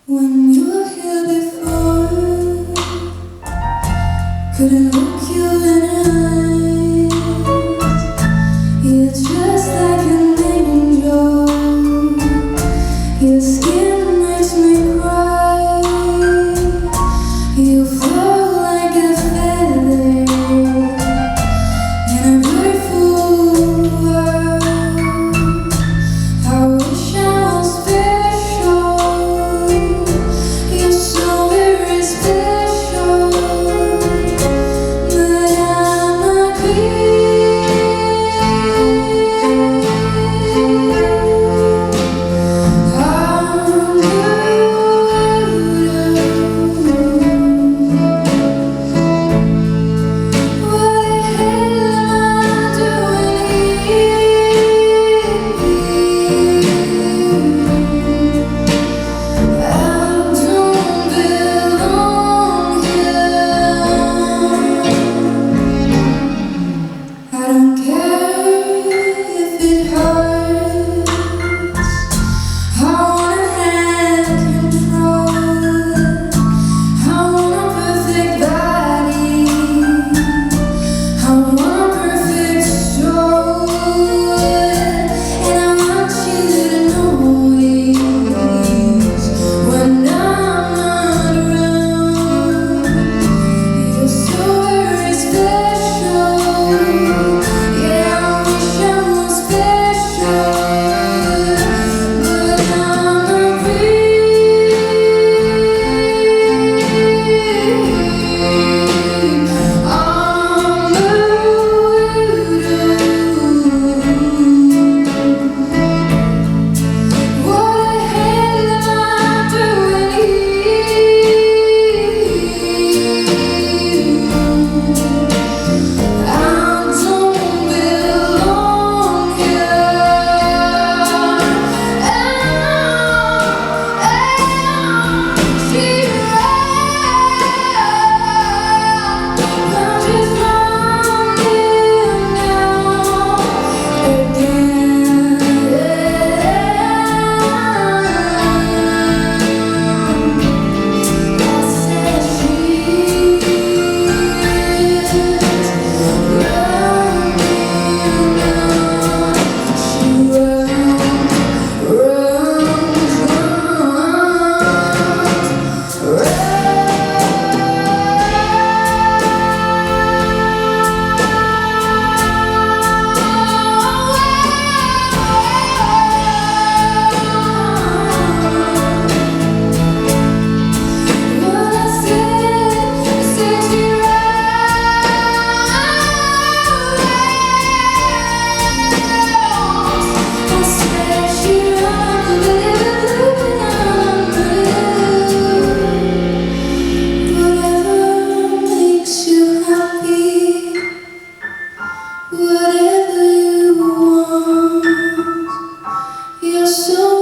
When you were here before, couldn't look you in the eyes. You're just like an angel. Your skin makes me cry. You flow like a feather in a beautiful world. I wish I was special. You're so very special, but I'm a queen. I'm beautiful. What the hell am I doing here? I don't belong here. I don't care if it hurts. I wanna have control. I want a perfect body. I want a perfect soul. And I want you to notice when I'm not around. You're so very special. Yeah, I wish I was special, but I'm a queen. I'm beautiful. What the hell am I doing here? I don't belong Whatever you want, you're so